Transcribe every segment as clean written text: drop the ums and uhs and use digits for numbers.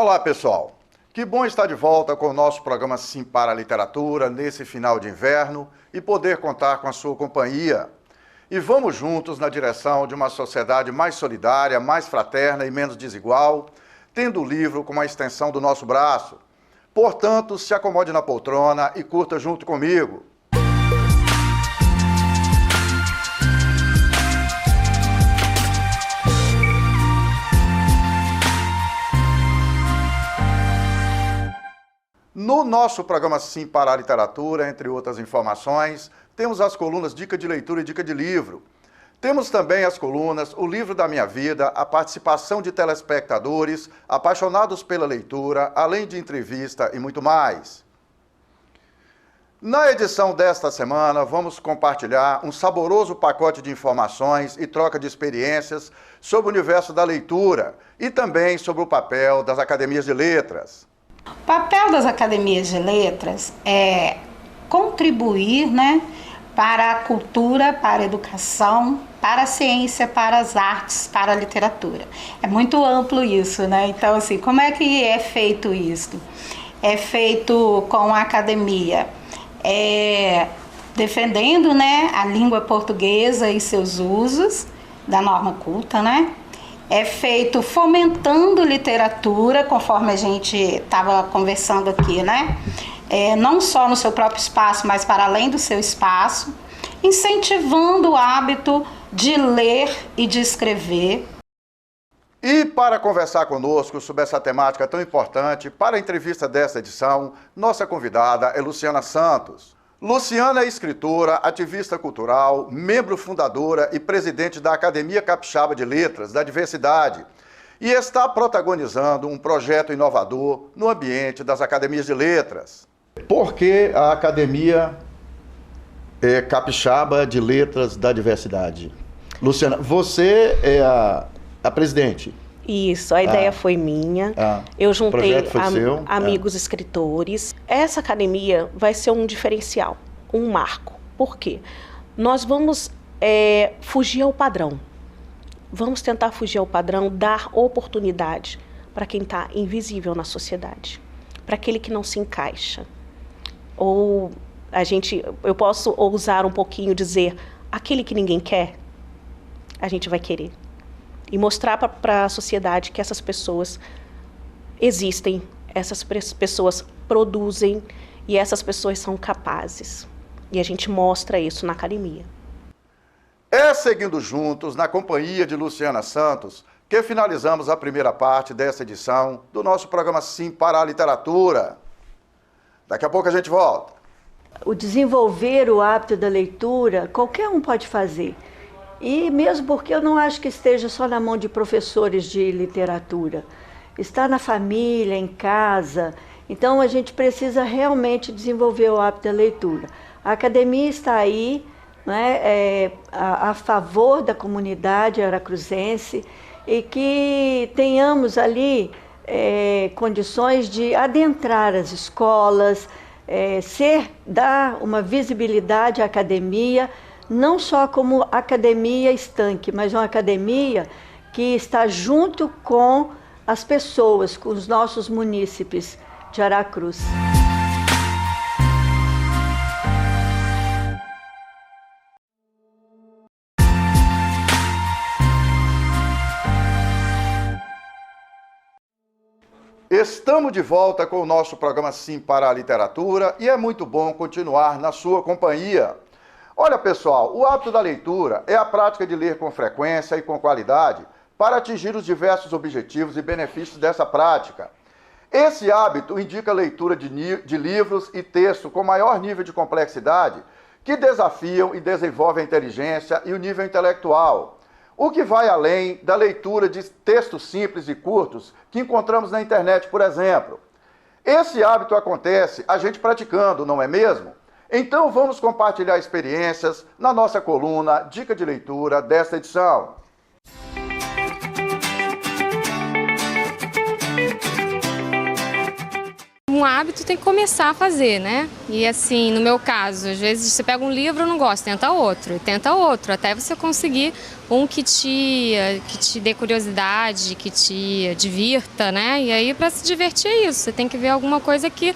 Olá, pessoal. Que bom estar de volta com o nosso programa Sim para a Literatura nesse final de inverno e poder contar com a sua companhia. E vamos juntos na direção de uma sociedade mais solidária, mais fraterna e menos desigual, tendo o livro como a extensão do nosso braço. Portanto, se acomode na poltrona e curta junto comigo. No nosso programa Sim para a Literatura, entre outras informações, temos as colunas Dica de Leitura e Dica de Livro. Temos também as colunas O Livro da Minha Vida, a participação de telespectadores apaixonados pela leitura, além de entrevista e muito mais. Na edição desta semana, vamos compartilhar um saboroso pacote de informações e troca de experiências sobre o universo da leitura e também sobre o papel das academias de letras. O papel das academias de letras é contribuir, para a cultura, para a educação, para a ciência, para as artes, para a literatura. É muito amplo isso, Então, assim, como é que é feito isso? É feito com a academia, defendendo, a língua portuguesa e seus usos da norma culta, É feito fomentando literatura, conforme a gente estava conversando aqui, não só no seu próprio espaço, mas para além do seu espaço, incentivando o hábito de ler e de escrever. E para conversar conosco sobre essa temática tão importante, para a entrevista desta edição, nossa convidada é Luciana Santos. Luciana é escritora, ativista cultural, membro fundadora e presidente da Academia Capixaba de Letras da Diversidade e está protagonizando um projeto inovador no ambiente das academias de letras. Por que a Academia Capixaba de Letras da Diversidade? Luciana, você é a presidente. Isso, a ideia foi minha. Eu juntei amigos escritores. escritores. Essa academia vai ser um diferencial, um marco. Por quê? Nós vamos fugir ao padrão. Vamos tentar fugir ao padrão, dar oportunidade para quem está invisível na sociedade, para aquele que não se encaixa. Ou eu posso ousar um pouquinho dizer, aquele que ninguém quer, a gente vai querer. E mostrar para a sociedade que essas pessoas existem, essas pessoas produzem e essas pessoas são capazes. E a gente mostra isso na academia. É seguindo juntos, na companhia de Luciana Santos, que finalizamos a primeira parte dessa edição do nosso programa Sim para a Literatura. Daqui a pouco a gente volta. O desenvolver o hábito da leitura, qualquer um pode fazer. E mesmo porque eu não acho que esteja só na mão de professores de literatura. Está na família, em casa. Então a gente precisa realmente desenvolver o hábito da leitura. A academia está aí, a favor da comunidade aracruzense e que tenhamos ali condições de adentrar as escolas, dar uma visibilidade à academia, não só como academia estanque, mas uma academia que está junto com as pessoas, com os nossos munícipes de Aracruz. Estamos de volta com o nosso programa Sim para a Literatura e é muito bom continuar na sua companhia. Olha, pessoal, o hábito da leitura é a prática de ler com frequência e com qualidade para atingir os diversos objetivos e benefícios dessa prática. Esse hábito indica a leitura de livros e textos com maior nível de complexidade que desafiam e desenvolvem a inteligência e o nível intelectual, o que vai além da leitura de textos simples e curtos que encontramos na internet, por exemplo. Esse hábito acontece a gente praticando, não é mesmo? Então vamos compartilhar experiências na nossa coluna Dica de Leitura desta edição. um hábito, tem que começar a fazer, né? E assim, no meu caso, às vezes você pega um livro, não gosta, tenta outro, até você conseguir um que te dê curiosidade, que te divirta, né? E aí, para se divertir é isso, você tem que ver alguma coisa que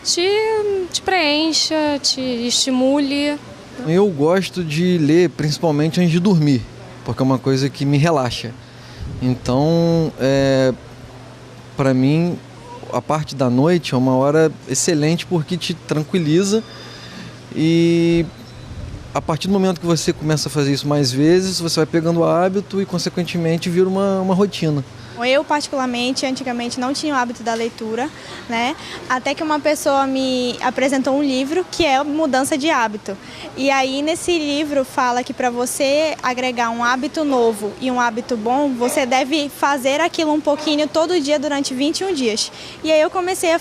te preencha, te estimule. Eu gosto de ler principalmente antes de dormir, porque é uma coisa que me relaxa. Então, para mim, a parte da noite é uma hora excelente porque te tranquiliza e a partir do momento que você começa a fazer isso mais vezes, você vai pegando o hábito e, consequentemente, vira uma rotina. Eu, particularmente, antigamente não tinha o hábito da leitura, né? Até que uma pessoa me apresentou um livro que é Mudança de Hábito. E aí, nesse livro, fala que para você agregar um hábito novo e um hábito bom, você deve fazer aquilo um pouquinho todo dia durante 21 dias. E aí eu comecei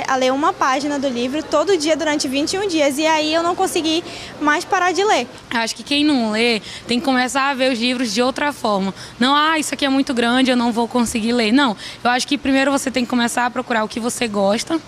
a ler uma página do livro todo dia durante 21 dias. E aí eu não consegui mais parar de ler. Acho que quem não lê tem que começar a ver os livros de outra forma. Não, isso aqui é muito grande, eu não vou conseguir ler. Não, eu acho que primeiro você tem que começar a procurar o que você gosta.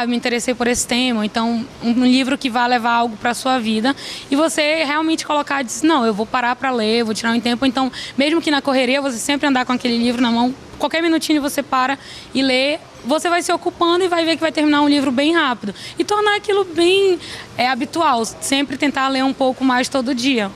Eu me interessei por esse tema, então um livro que vai levar algo para a sua vida e você realmente colocar e dizer, não, eu vou parar para ler, vou tirar um tempo. Então, mesmo que na correria, você sempre andar com aquele livro na mão, qualquer minutinho você para e lê, você vai se ocupando e vai ver que vai terminar um livro bem rápido. E tornar aquilo bem habitual, sempre tentar ler um pouco mais todo dia.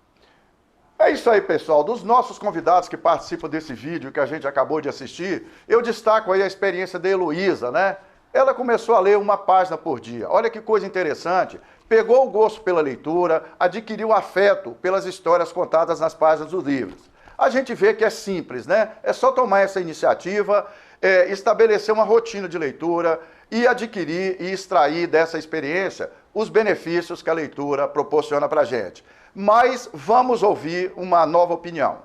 É isso aí, pessoal. Dos nossos convidados que participam desse vídeo que a gente acabou de assistir, eu destaco aí a experiência da Heloísa, né? Ela começou a ler uma página por dia. Olha que coisa interessante. Pegou o gosto pela leitura, adquiriu afeto pelas histórias contadas nas páginas dos livros. A gente vê que é simples, né? É só tomar essa iniciativa, estabelecer uma rotina de leitura e adquirir e extrair dessa experiência os benefícios que a leitura proporciona para a gente. Mas vamos ouvir uma nova opinião.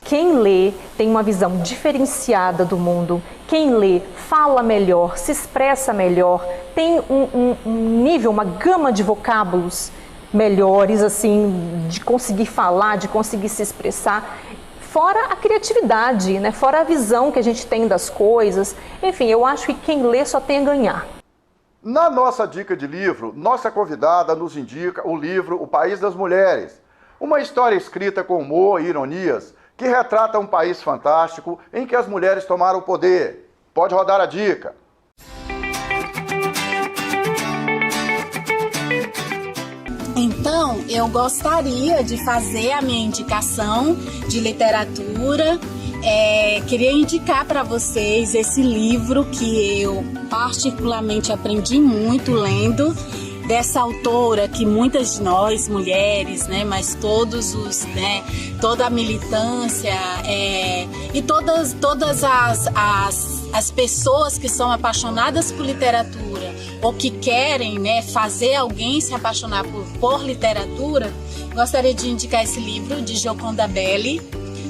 Quem lê tem uma visão diferenciada do mundo. Quem lê fala melhor, se expressa melhor, tem um nível, uma gama de vocábulos melhores, assim, de conseguir falar, de conseguir se expressar. Fora a criatividade, né? Fora a visão que a gente tem das coisas. Enfim, eu acho que quem lê só tem a ganhar. Na nossa dica de livro, nossa convidada nos indica o livro O País das Mulheres. Uma história escrita com humor e ironias que retrata um país fantástico em que as mulheres tomaram o poder. Pode rodar a dica. Então, eu gostaria de fazer a minha indicação de literatura. Queria indicar para vocês esse livro que eu particularmente aprendi muito lendo, dessa autora que muitas de nós, mulheres, né, mas todos os, né, toda a militância e todas as pessoas que são apaixonadas por literatura ou que querem, né, fazer alguém se apaixonar por literatura, gostaria de indicar esse livro de Gioconda Belli,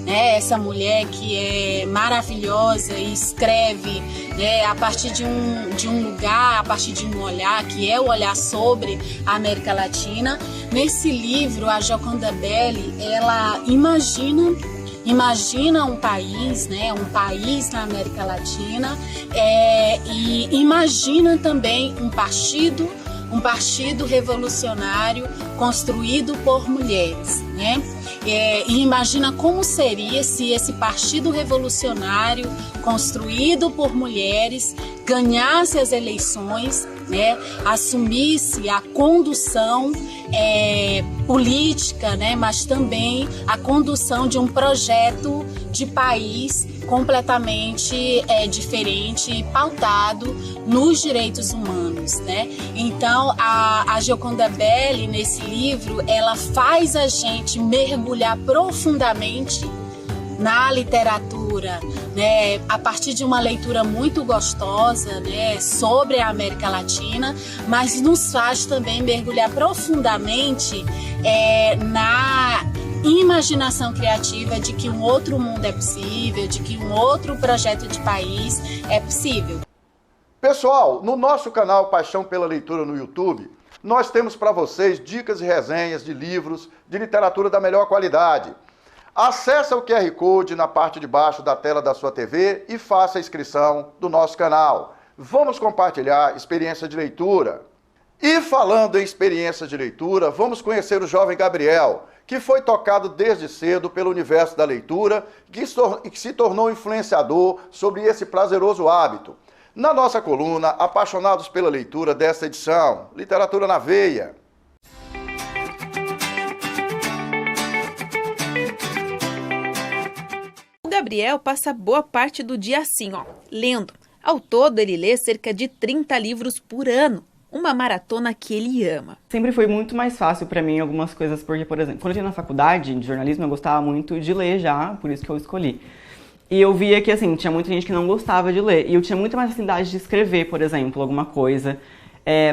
né, essa mulher que é maravilhosa e escreve, né, a partir de um lugar, a partir de um olhar, que é o olhar sobre a América Latina. Nesse livro, a Gioconda Belli, ela imagina um país, né, um país na América Latina, e imagina também um partido revolucionário construído por mulheres, né? E imagina como seria se esse partido revolucionário construído por mulheres ganhasse as eleições, né? Assumisse a condução política, né? Mas também a condução de um projeto de país completamente diferente e pautado nos direitos humanos, né? Então, a Gioconda Belli, nesse livro, ela faz a gente mergulhar profundamente na literatura, né, a partir de uma leitura muito gostosa, né, sobre a América Latina, mas nos faz também mergulhar profundamente na imaginação criativa de que um outro mundo é possível, de que um outro projeto de país é possível. Pessoal, no nosso canal Paixão pela Leitura no YouTube, nós temos para vocês dicas e resenhas de livros de literatura da melhor qualidade. Acesse o QR Code na parte de baixo da tela da sua TV e faça a inscrição do nosso canal. vamos compartilhar experiência de leitura. E falando em experiência de leitura, vamos conhecer o jovem Gabriel, que foi tocado desde cedo pelo universo da leitura e que se tornou influenciador sobre esse prazeroso hábito. Na nossa coluna, Apaixonados pela Leitura desta edição, Literatura na Veia. O Gabriel passa boa parte do dia assim, lendo. Ao todo, ele lê cerca de 30 livros por ano. Uma maratona que ele ama. Sempre foi muito mais fácil pra mim algumas coisas, porque, por exemplo, quando eu ia na faculdade de jornalismo, eu gostava muito de ler já, por isso que eu escolhi. E eu via que, assim, tinha muita gente que não gostava de ler. E eu tinha muita mais facilidade de escrever, por exemplo, alguma coisa.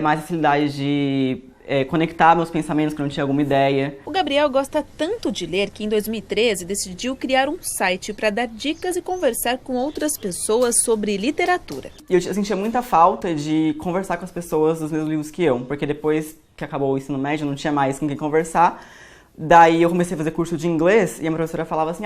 Mais facilidade de conectar meus pensamentos quando eu tinha alguma ideia. O Gabriel gosta tanto de ler que em 2013 decidiu criar um site para dar dicas e conversar com outras pessoas sobre literatura. E eu sentia muita falta de conversar com as pessoas dos mesmos livros que eu, porque depois que acabou o ensino médio, eu não tinha mais com quem conversar. Daí eu comecei a fazer curso de inglês e a minha professora falava assim,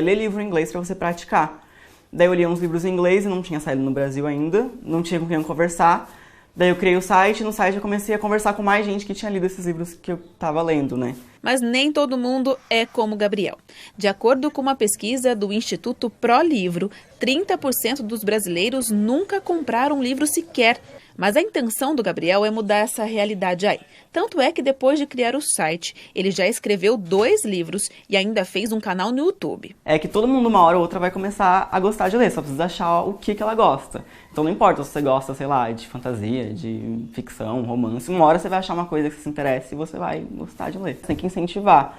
lê livro em inglês para você praticar. Daí eu li uns livros em inglês e não tinha saído no Brasil ainda, não tinha com quem conversar. Daí eu criei o site e no site eu comecei a conversar com mais gente que tinha lido esses livros que eu estava lendo, né? Mas nem todo mundo é como o Gabriel. De acordo com uma pesquisa do Instituto ProLivro, 30% dos brasileiros nunca compraram um livro sequer. Mas a intenção do Gabriel é mudar essa realidade aí. Tanto é que depois de criar o site, ele já escreveu 2 livros e ainda fez um canal no YouTube. É que todo mundo, uma hora ou outra, vai começar a gostar de ler, só precisa achar o que ela gosta. Então não importa se você gosta, sei lá, de fantasia, de ficção, romance, uma hora você vai achar uma coisa que se interessa e você vai gostar de ler. Você tem que incentivar.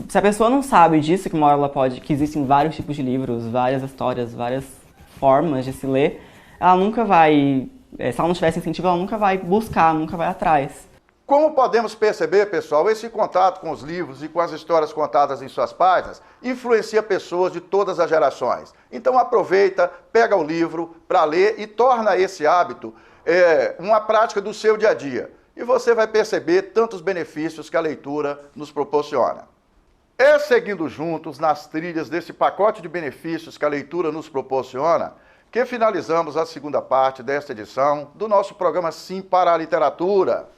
Se a pessoa não sabe disso, que uma hora ela pode, que existem vários tipos de livros, várias histórias, várias formas de se ler, ela nunca vai... se ela não tivesse incentivo, ela nunca vai buscar, nunca vai atrás. Como podemos perceber, pessoal, esse contato com os livros e com as histórias contadas em suas páginas influencia pessoas de todas as gerações. Então aproveita, pega o livro para ler e torna esse hábito uma prática do seu dia a dia. E você vai perceber tantos benefícios que a leitura nos proporciona. É seguindo juntos nas trilhas desse pacote de benefícios que a leitura nos proporciona que finalizamos a segunda parte desta edição do nosso programa Sim para a Literatura.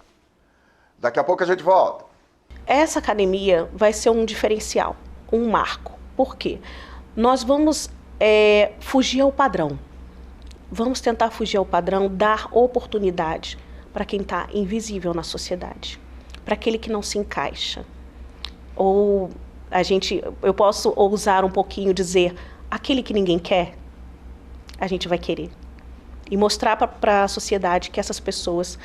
Daqui a pouco a gente volta. Essa academia vai ser um diferencial, um marco. Por quê? Nós vamos fugir ao padrão. Vamos tentar fugir ao padrão, dar oportunidade para quem está invisível na sociedade, para aquele que não se encaixa. Ou eu posso ousar um pouquinho dizer, aquele que ninguém quer, a gente vai querer. E mostrar para a sociedade que essas pessoas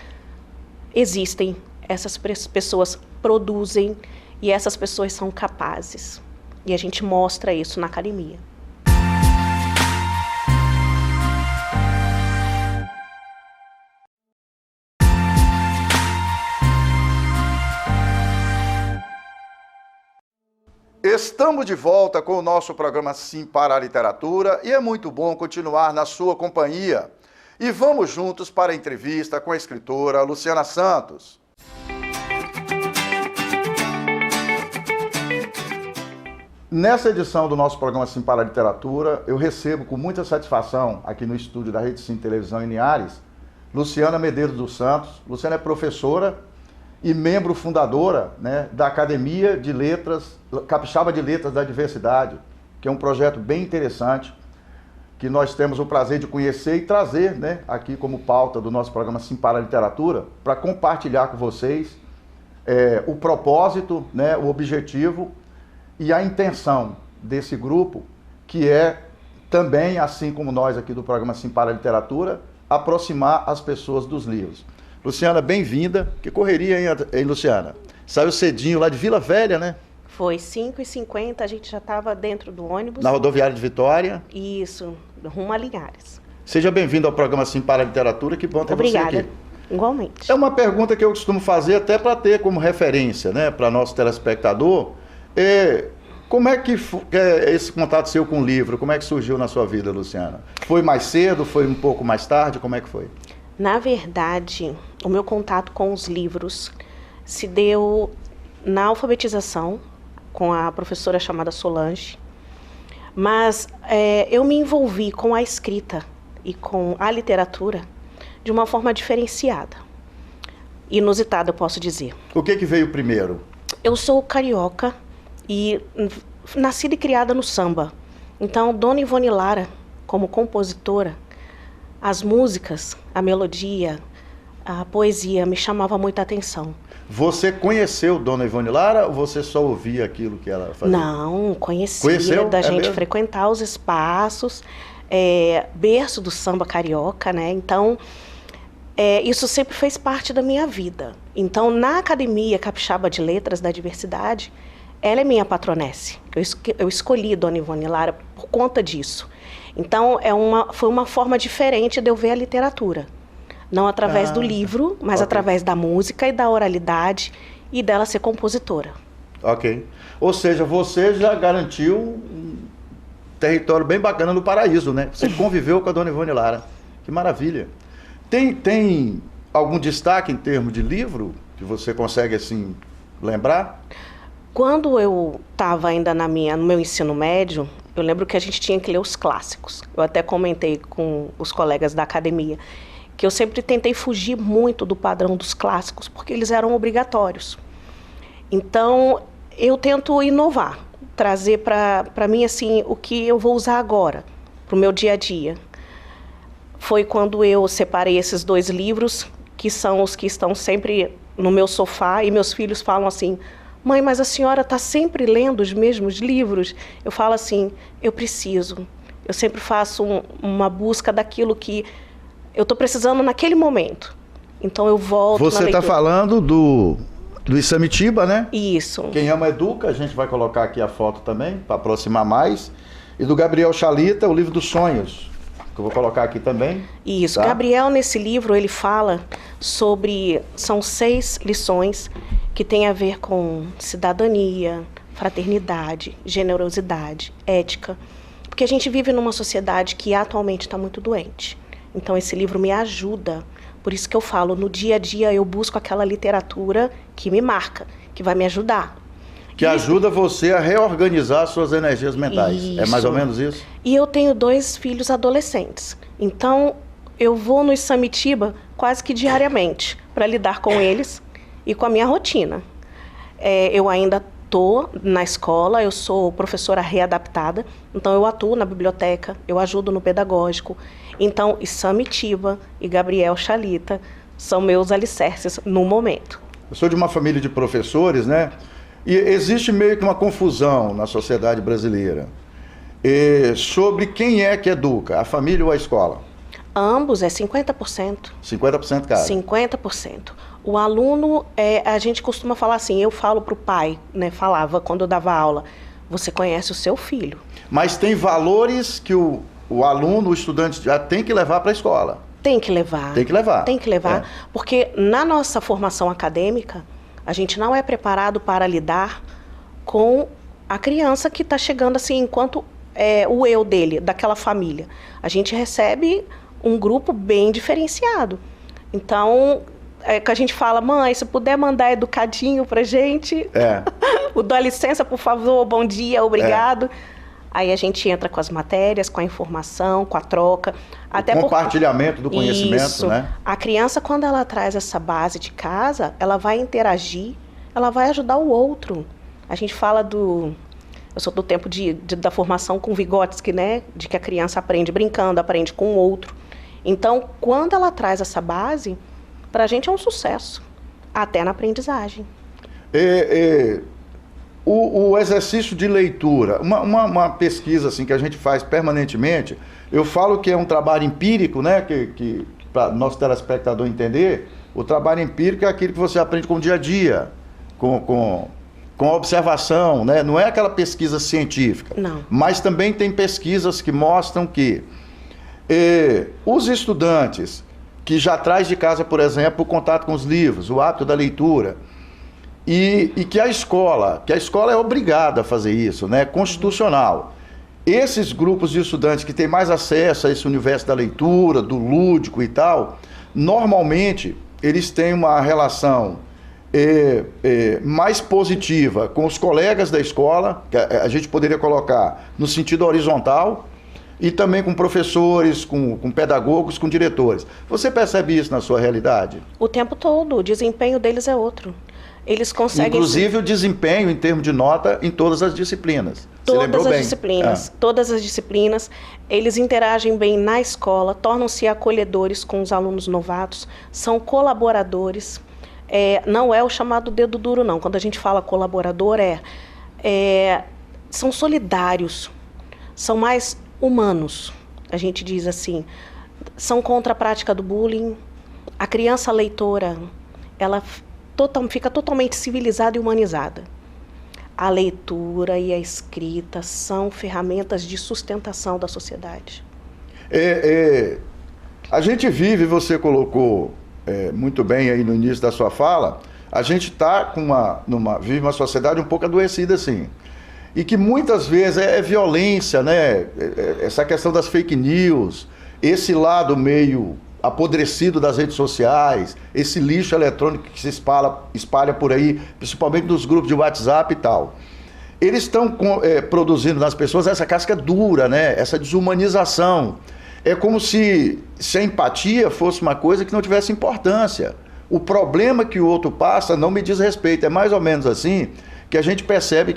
existem, essas pessoas produzem e essas pessoas são capazes. E a gente mostra isso na academia. Estamos de volta com o nosso programa Sim para a Literatura e é muito bom continuar na sua companhia. E vamos juntos para a entrevista com a escritora Luciana Santos. Nessa edição do nosso programa Sim para a Literatura, eu recebo com muita satisfação aqui no estúdio da Rede Sim Televisão em Linhares, Luciana Medeiros dos Santos. Luciana é professora e membro fundadora, né, da Academia de Letras, Capixaba de Letras da Diversidade, que é um projeto bem interessante, que nós temos o prazer de conhecer e trazer, né, aqui como pauta do nosso programa Sim para a Literatura, para compartilhar com vocês o propósito, né, o objetivo e a intenção desse grupo, que é também, assim como nós aqui do programa Sim para a Literatura, aproximar as pessoas dos livros. Luciana, bem-vinda. Que correria, hein, Luciana? Saiu cedinho lá de Vila Velha, né? Foi 5h50, a gente já estava dentro do ônibus. Na rodoviária de Vitória? Isso, rumo a Linhares. Seja bem-vindo ao programa Sim para a Literatura, que bom ter você aqui. Obrigada, igualmente. É uma pergunta que eu costumo fazer até para ter como referência, né, para nosso telespectador. Como é que esse contato seu com o livro, como é que surgiu na sua vida, Luciana? Foi mais cedo, foi um pouco mais tarde, como é que foi? Na verdade, o meu contato com os livros se deu na alfabetização, com a professora chamada Solange, mas eu me envolvi com a escrita e com a literatura de uma forma diferenciada. Inusitada, eu posso dizer. O que veio primeiro? Eu sou carioca e nascida e criada no samba. Então, Dona Ivone Lara, como compositora, as músicas, a melodia, a poesia me chamava muita atenção. Você conheceu Dona Ivone Lara ou você só ouvia aquilo que ela fazia? Não, conhecia. Conheceu? Da gente mesmo? Frequentar os espaços, berço do samba carioca, né? Então, isso sempre fez parte da minha vida. Então, na Academia Capixaba de Letras da Diversidade, ela é minha patronesse. Eu escolhi Dona Ivone Lara por conta disso. Então, foi uma forma diferente de eu ver a literatura. Não através do livro, mas através da música e da oralidade e dela ser compositora. Ok. Ou seja, você já garantiu um território bem bacana no Paraíso, né? Você conviveu com a Dona Ivone Lara. Que maravilha. Tem algum destaque em termos de livro que você consegue, assim, lembrar? Quando eu estava ainda no meu ensino médio, eu lembro que a gente tinha que ler os clássicos. Eu até comentei com os colegas da academia que eu sempre tentei fugir muito do padrão dos clássicos, porque eles eram obrigatórios. Então, eu tento inovar, trazer para mim assim, o que eu vou usar agora, para o meu dia a dia. Foi quando eu separei esses 2 livros, que são os que estão sempre no meu sofá, e meus filhos falam assim: mãe, mas a senhora está sempre lendo os mesmos livros? Eu falo assim, eu preciso. Eu sempre faço uma busca daquilo que eu estou precisando naquele momento. Então eu volto na leitura. Você está falando do Isamitiba, né? Isso. Quem Ama Educa, a gente vai colocar aqui a foto também, para aproximar mais. E do Gabriel Chalita, o livro dos sonhos, que eu vou colocar aqui também. Isso. Tá? Gabriel, nesse livro, ele fala sobre... São 6 lições que têm a ver com cidadania, fraternidade, generosidade, ética. Porque a gente vive numa sociedade que atualmente está muito doente. Então, esse livro me ajuda. Por isso que eu falo, no dia a dia eu busco aquela literatura que me marca, que vai me ajudar. Que ajuda você a reorganizar suas energias mentais. Isso. É mais ou menos isso? E eu tenho 2 filhos adolescentes. Então, eu vou no Isamitiba quase que diariamente para lidar com eles e com a minha rotina. Eu ainda estou na escola, eu sou professora readaptada, então eu atuo na biblioteca, eu ajudo no pedagógico. Então, Isamitiba e Gabriel Chalita são meus alicerces no momento. Eu sou de uma família de professores, né? E existe meio que uma confusão na sociedade brasileira sobre quem é que educa, a família ou a escola. Ambos é 50%. 50% cada? 50%. O aluno, a gente costuma falar assim, eu falo para o pai, né? Falava quando eu dava aula, você conhece o seu filho. Mas tem valores que o aluno, o estudante já tem que levar para a escola. Tem que levar. Tem que levar. Tem que levar, porque na nossa formação acadêmica, a gente não é preparado para lidar com a criança que está chegando assim, enquanto o eu dele, daquela família. A gente recebe um grupo bem diferenciado. Então, que a gente fala, mãe, se puder mandar educadinho pra gente, o dá licença, por favor, bom dia, obrigado. Aí a gente entra com as matérias, com a informação, com a troca. Até o compartilhamento do conhecimento, isso, né? A criança, quando ela traz essa base de casa, ela vai interagir, ela vai ajudar o outro. A gente fala eu sou do tempo da formação com Vygotsky, né? De que a criança aprende brincando, aprende com o outro. Então, quando ela traz essa base, pra gente é um sucesso, até na aprendizagem. O exercício de leitura, uma pesquisa assim, que a gente faz permanentemente, eu falo que é um trabalho empírico, né? Que para nosso telespectador entender, o trabalho empírico é aquilo que você aprende com o dia a dia, com a observação, né? Não é aquela pesquisa científica. Não. Mas também tem pesquisas que mostram que os estudantes que já traz de casa, por exemplo, o contato com os livros, o hábito da leitura, e que a escola é obrigada a fazer isso, né? Constitucional. Esses grupos de estudantes que têm mais acesso a esse universo da leitura, do lúdico e tal, normalmente eles têm uma relação mais positiva com os colegas da escola, que a gente poderia colocar no sentido horizontal, e também com professores, com pedagogos, com diretores. Você percebe isso na sua realidade? O tempo todo, o desempenho deles é outro. Eles conseguem... Inclusive o desempenho em termos de nota em todas as disciplinas. Todas as disciplinas, todas as disciplinas. Eles interagem bem na escola, tornam-se acolhedores com os alunos novatos, são colaboradores. Não é o chamado dedo duro, não. Quando a gente fala colaborador, são solidários, são mais humanos, a gente diz assim. São contra a prática do bullying. A criança leitora, ela fica totalmente civilizada e humanizada. A leitura e a escrita são ferramentas de sustentação da sociedade. A gente vive, você colocou muito bem aí no início da sua fala, a gente está vive uma sociedade um pouco adoecida assim. E que muitas vezes é violência, né? Essa questão das fake news, esse lado meio apodrecido das redes sociais, esse lixo eletrônico que se espalha por aí, principalmente nos grupos de WhatsApp e tal. Eles estão produzindo nas pessoas essa casca dura, né? Essa desumanização. É como se a empatia fosse uma coisa que não tivesse importância. O problema que o outro passa não me diz respeito. É mais ou menos assim que a gente percebe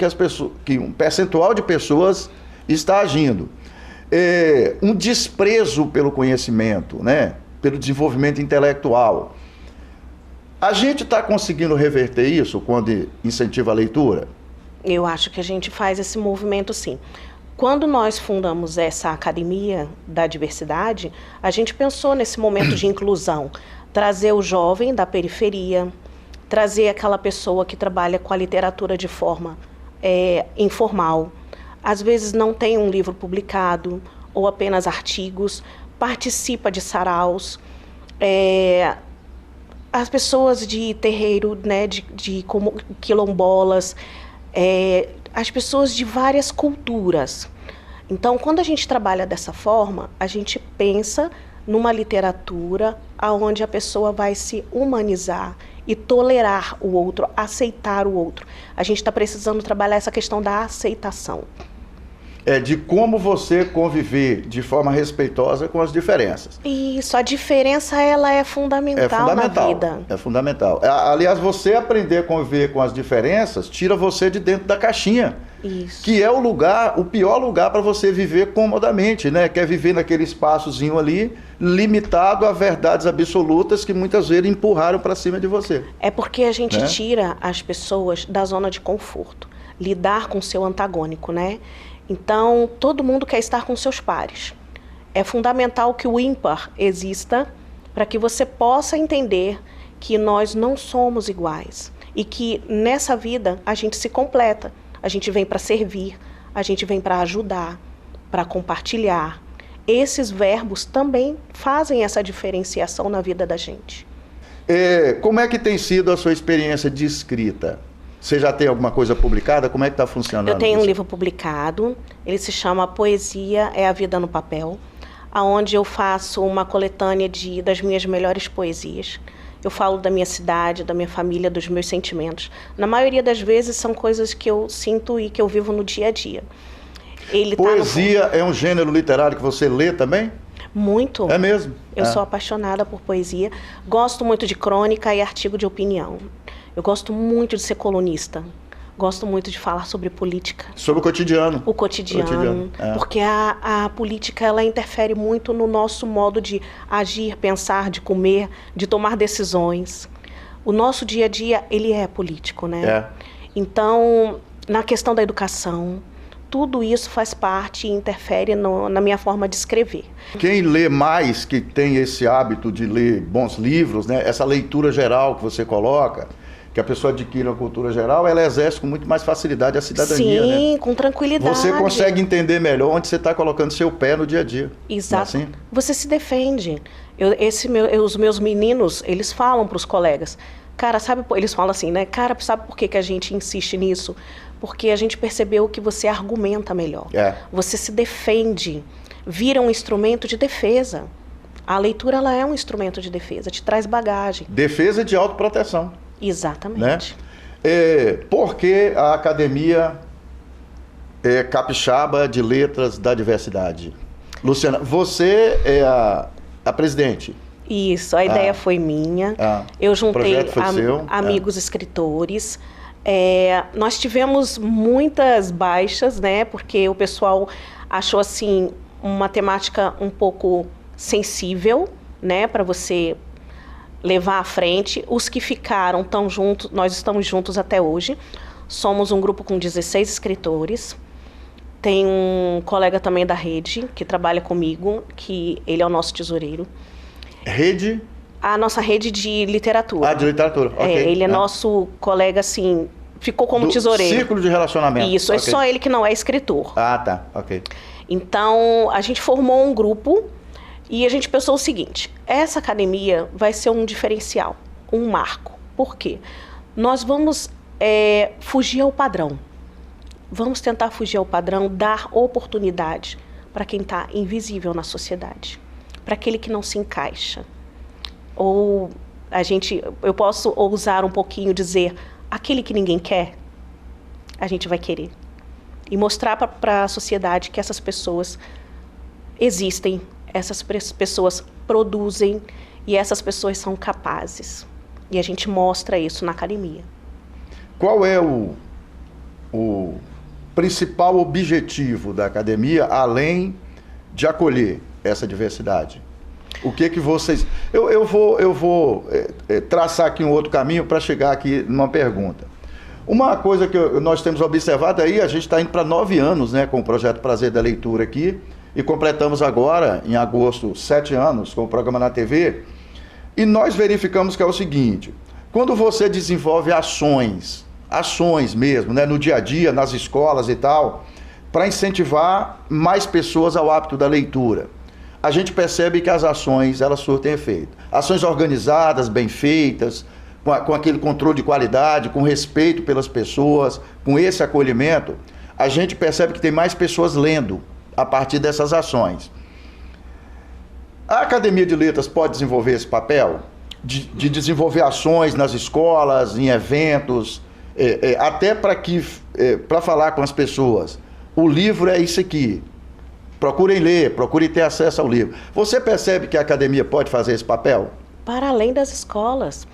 que um percentual de pessoas está agindo. Um desprezo pelo conhecimento, né? Pelo desenvolvimento intelectual. A gente está conseguindo reverter isso quando incentiva a leitura? Eu acho que a gente faz esse movimento sim. Quando nós fundamos essa Academia da Diversidade, a gente pensou nesse momento de inclusão, trazer o jovem da periferia, trazer aquela pessoa que trabalha com a literatura de forma informal, às vezes não tem um livro publicado ou apenas artigos, participa de saraus, as pessoas de terreiro, né, como quilombolas, as pessoas de várias culturas. Então, quando a gente trabalha dessa forma, a gente pensa numa literatura onde a pessoa vai se humanizar e tolerar o outro, aceitar o outro. A gente está precisando trabalhar essa questão da aceitação. De como você conviver de forma respeitosa com as diferenças. Isso, a diferença ela é fundamental na vida. É fundamental. Aliás, você aprender a conviver com as diferenças tira você de dentro da caixinha. Isso. Que é o pior lugar para você viver comodamente, né? Quer viver naquele espaçozinho ali, limitado a verdades absolutas que muitas vezes empurraram para cima de você. É porque a gente tira as pessoas da zona de conforto, lidar com o seu antagônico, né? Então, todo mundo quer estar com seus pares. É fundamental que o ímpar exista para que você possa entender que nós não somos iguais e que nessa vida a gente se completa. A gente vem para servir, a gente vem para ajudar, para compartilhar. Esses verbos também fazem essa diferenciação na vida da gente. Como é que tem sido a sua experiência de escrita? Você já tem alguma coisa publicada? Como é que está funcionando? Eu tenho um livro publicado, ele se chama Poesia é a Vida no Papel, onde eu faço uma coletânea das minhas melhores poesias. Eu falo da minha cidade, da minha família, dos meus sentimentos. Na maioria das vezes são coisas que eu sinto e que eu vivo no dia a dia. Poesia é um gênero literário que você lê também? Muito. É mesmo? Eu sou apaixonada por poesia. Gosto muito de crônica e artigo de opinião. Eu gosto muito de ser colunista. Gosto muito de falar sobre política. Sobre o cotidiano. O cotidiano. Porque a política, ela interfere muito no nosso modo de agir, pensar, de comer, de tomar decisões. O nosso dia a dia, ele é político, né? Então, na questão da educação, tudo isso faz parte e interfere na minha forma de escrever. Quem lê mais, que tem esse hábito de ler bons livros, né? Essa leitura geral que você coloca, que a pessoa adquire uma cultura geral, ela exerce com muito mais facilidade a cidadania. Sim, né? Com tranquilidade. Você consegue entender melhor onde você está colocando seu pé no dia a dia. Exato. Não é assim? Você se defende. Os meus meninos, eles falam para os colegas, cara, eles falam assim, né? Cara, sabe por que a gente insiste nisso? Porque a gente percebeu que você argumenta melhor. Você se defende, vira um instrumento de defesa. A leitura, ela é um instrumento de defesa, te traz bagagem. Defesa de autoproteção. Exatamente. Né? Por que a Academia Capixaba de Letras da Diversidade? Luciana, você é a presidente. Isso, a ideia foi minha. Eu juntei amigos escritores. Nós tivemos muitas baixas, né? Porque o pessoal achou assim uma temática um pouco sensível, né? Para você levar à frente. Os que ficaram estão juntos, nós estamos juntos até hoje. Somos um grupo com 16 escritores. Tem um colega também da rede que trabalha comigo, que ele é o nosso tesoureiro. Rede? A nossa rede de literatura. Ah, de literatura, ok. Ele é nosso colega, assim, ficou como tesoureiro. Círculo de relacionamento. Isso, é só ele que não é escritor. Ah, tá, ok. Então, a gente formou um grupo e a gente pensou o seguinte, essa academia vai ser um diferencial, um marco. Por quê? Nós vamos fugir ao padrão. Vamos tentar fugir ao padrão, dar oportunidade para quem está invisível na sociedade, para aquele que não se encaixa. Ou eu posso ousar um pouquinho dizer, aquele que ninguém quer, a gente vai querer. E mostrar para a sociedade que essas pessoas existem, essas pessoas produzem e essas pessoas são capazes. E a gente mostra isso na academia. Qual é o principal objetivo da academia, além de acolher essa diversidade? O que vocês... Eu vou traçar aqui um outro caminho para chegar aqui numa pergunta. Uma coisa que nós temos observado aí, a gente está indo para 9 anos, né, com o projeto Prazer da Leitura aqui, e completamos agora, em agosto, 7 anos com o programa na TV, e nós verificamos que é o seguinte, quando você desenvolve ações mesmo, né, no dia a dia, nas escolas e tal, para incentivar mais pessoas ao hábito da leitura, a gente percebe que as ações, elas surtem efeito. Ações organizadas, bem feitas, com aquele controle de qualidade, com respeito pelas pessoas, com esse acolhimento, a gente percebe que tem mais pessoas lendo a partir dessas ações. A Academia de Letras pode desenvolver esse papel de desenvolver ações nas escolas, em eventos, até para falar com as pessoas. O livro é isso aqui. Procurem ler, procurem ter acesso ao livro. Você percebe que a academia pode fazer esse papel? Para além das escolas.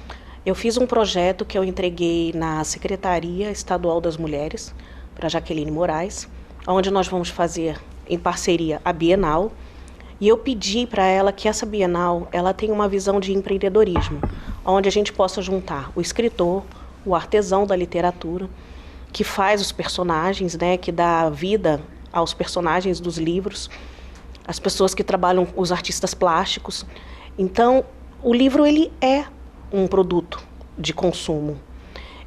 Eu fiz um projeto que eu entreguei na Secretaria Estadual das Mulheres, para Jaqueline Moraes, onde nós vamos fazer, em parceria, a Bienal. E eu pedi para ela que essa Bienal ela tenha uma visão de empreendedorismo, onde a gente possa juntar o escritor, o artesão da literatura, que faz os personagens, né, que dá vida aos personagens dos livros, as pessoas que trabalham, os artistas plásticos. Então, o livro ele é um produto de consumo.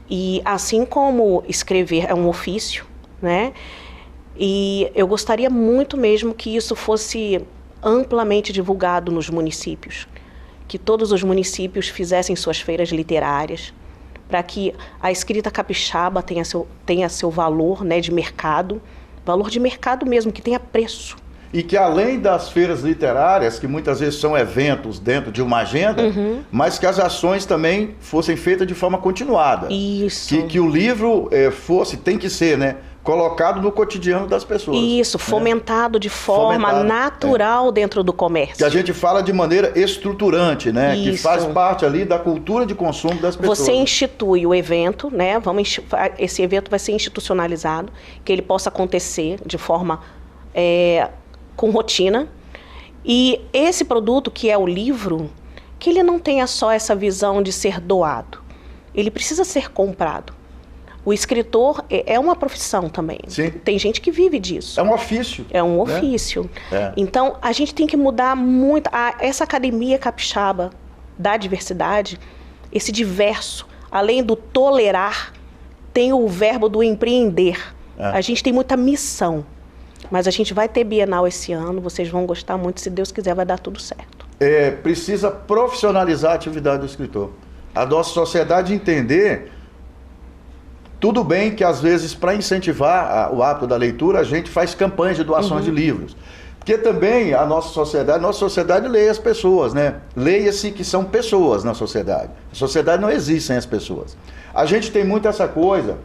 E assim como escrever é um ofício, né? E eu gostaria muito mesmo que isso fosse amplamente divulgado nos municípios, que todos os municípios fizessem suas feiras literárias, para que a escrita capixaba tenha seu valor, né, de mercado, valor de mercado mesmo, que tenha preço. E que além das feiras literárias, que muitas vezes são eventos dentro de uma agenda, mas que as ações também fossem feitas de forma continuada. Isso. Que o livro tem que ser, né, colocado no cotidiano das pessoas. Isso, fomentado de forma natural dentro do comércio. Que a gente fala de maneira estruturante, né? Isso. Que faz parte ali da cultura de consumo das pessoas. Você institui o evento, né? Esse evento vai ser institucionalizado, que ele possa acontecer de forma com rotina. E esse produto, que é o livro, que ele não tenha só essa visão de ser doado. Ele precisa ser comprado. O escritor é uma profissão também. Sim. Tem gente que vive disso. É um ofício. É um ofício. Né? Então, a gente tem que mudar muito. Essa academia capixaba da diversidade, esse diverso, além do tolerar, tem o verbo do empreender. A gente tem muita missão. Mas a gente vai ter Bienal esse ano, vocês vão gostar muito, se Deus quiser vai dar tudo certo. Precisa profissionalizar a atividade do escritor. A nossa sociedade entender, tudo bem que às vezes para incentivar o hábito da leitura, a gente faz campanhas de doações de livros. Porque também a nossa sociedade lê as pessoas, né? Leia-se que são pessoas na sociedade. A sociedade não existe sem as pessoas. A gente tem muito essa coisa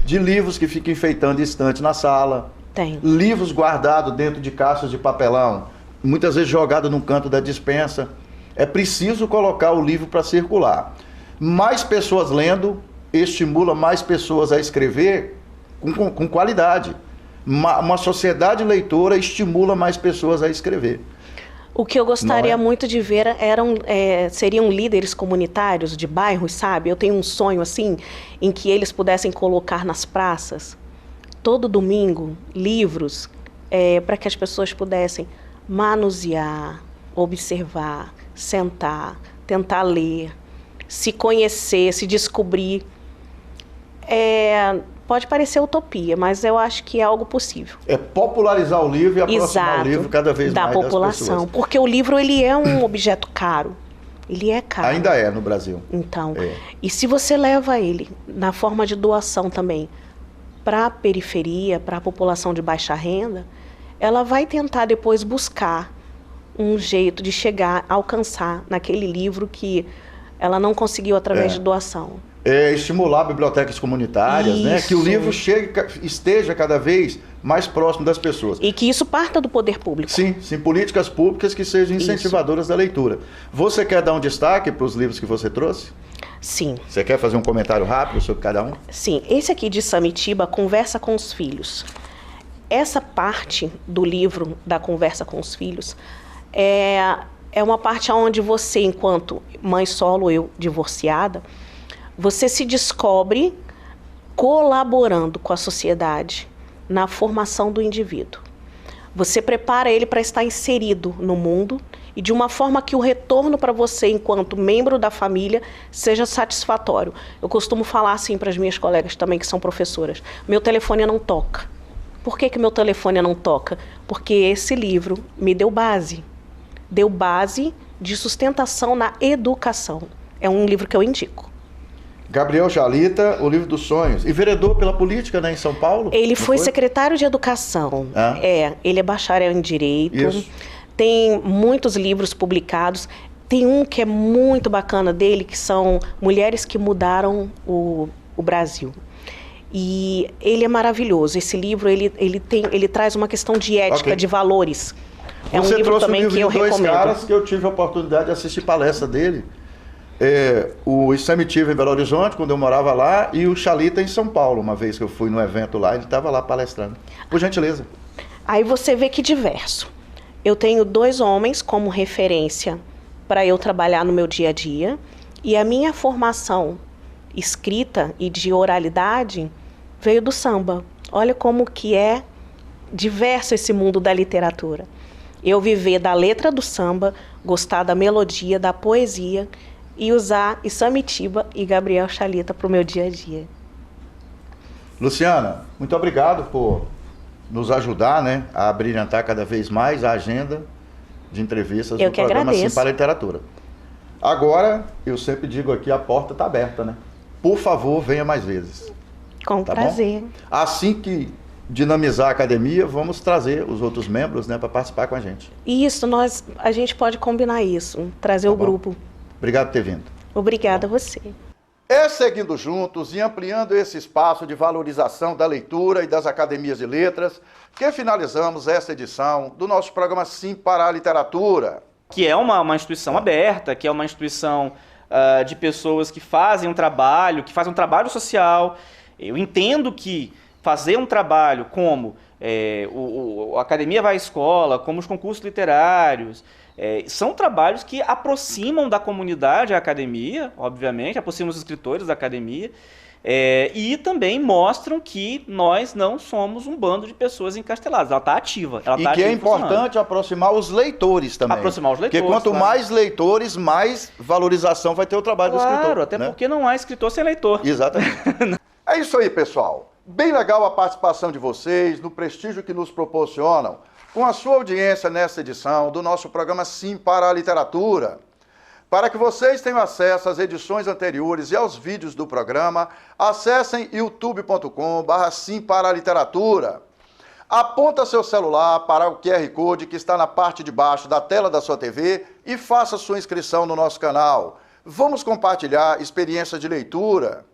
de livros que ficam enfeitando estante na sala. Tem. Livros guardados dentro de caixas de papelão, muitas vezes jogado num canto da despensa. É preciso colocar o livro para circular. Mais pessoas lendo estimula mais pessoas a escrever com qualidade. Uma sociedade leitora estimula mais pessoas a escrever. O que eu gostaria muito de ver seriam líderes comunitários de bairros, sabe? Eu tenho um sonho assim, em que eles pudessem colocar nas praças, todo domingo, livros, para que as pessoas pudessem manusear, observar, sentar, tentar ler, se conhecer, se descobrir. Pode parecer utopia, mas eu acho que é algo possível. É popularizar o livro e aproximar o livro cada vez mais das população, porque o livro ele é um objeto caro. Ele é caro. Ainda é no Brasil. Então, e se você leva ele na forma de doação também para a periferia, para a população de baixa renda, ela vai tentar depois buscar um jeito de chegar, alcançar naquele livro que ela não conseguiu através de doação. Estimular bibliotecas comunitárias, né? Que o livro esteja cada vez mais próximo das pessoas. E que isso parta do poder público. Sim, políticas públicas que sejam incentivadoras da leitura. Você quer dar um destaque para os livros que você trouxe? Sim. Você quer fazer um comentário rápido sobre cada um? Sim, esse aqui de Samitiba, Conversa com os Filhos. Essa parte do livro da Conversa com os Filhos é uma parte onde você, enquanto mãe solo, eu divorciada, você se descobre colaborando com a sociedade na formação do indivíduo. Você prepara ele para estar inserido no mundo e de uma forma que o retorno para você, enquanto membro da família, seja satisfatório. Eu costumo falar assim para as minhas colegas também, que são professoras: meu telefone não toca. Por que meu telefone não toca? Porque esse livro me deu base. Deu base de sustentação na educação. É um livro que eu indico. Gabriel Chalita, O Livro dos Sonhos. E vereador pela política, né, em São Paulo? Ele foi secretário de Educação. Ele é bacharel em Direito. Isso. Tem muitos livros publicados. Tem um que é muito bacana dele, que são Mulheres que Mudaram o Brasil. E ele é maravilhoso. Esse livro, ele traz uma questão de ética, de valores. É um livro também que eu recomendo. Você trouxe dois caras que eu tive a oportunidade de assistir palestra dele. O Samitiba em Belo Horizonte, quando eu morava lá, e o Chalita em São Paulo. Uma vez que eu fui no evento lá, ele estava lá palestrando. Por gentileza. Aí você vê que diverso. Eu tenho 2 homens como referência para eu trabalhar no meu dia a dia, e a minha formação escrita e de oralidade veio do samba. Olha como que é diverso esse mundo da literatura. Eu viver da letra do samba, gostar da melodia, da poesia, e usar Samitiba e Gabriel Chalita para o meu dia a dia. Luciana, muito obrigado por nos ajudar, né, a brilhantar cada vez mais a agenda de entrevistas do programa Sim para a Literatura. Agora, eu sempre digo aqui, a porta está aberta, né? Por favor, venha mais vezes. Com prazer. Bom? Assim que dinamizar a academia, vamos trazer os outros membros, né, para participar com a gente. Isso, a gente pode combinar isso, trazer o grupo. Obrigado por ter vindo. Obrigada a você. Seguindo juntos e ampliando esse espaço de valorização da leitura e das academias de letras, que finalizamos esta edição do nosso programa Sim para a Literatura. Que é uma instituição aberta, que é uma instituição de pessoas que fazem um trabalho social. Eu entendo que fazer um trabalho como a Academia Vai à Escola, como os concursos literários, são trabalhos que aproximam da comunidade a academia, obviamente, aproximam os escritores da academia, e também mostram que nós não somos um bando de pessoas encasteladas. Ela está ativa. E que é importante aproximar os leitores também. Aproximar os leitores. Porque quanto mais leitores, mais valorização vai ter o trabalho do escritor. Claro, até porque não há escritor sem leitor. Exatamente. É isso aí, pessoal. Bem legal a participação de vocês, no prestígio que nos proporcionam, com a sua audiência nesta edição do nosso programa Sim para a Literatura. Para que vocês tenham acesso às edições anteriores e aos vídeos do programa, acessem youtube.com/Sim para a Literatura. Aponta seu celular para o QR Code que está na parte de baixo da tela da sua TV e faça sua inscrição no nosso canal. Vamos compartilhar experiências de leitura.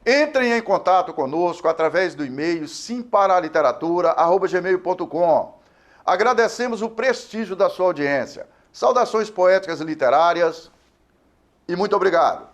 Entrem em contato conosco através do e-mail simparaliteratura@gmail.com. Agradecemos o prestígio da sua audiência. Saudações poéticas e literárias e muito obrigado.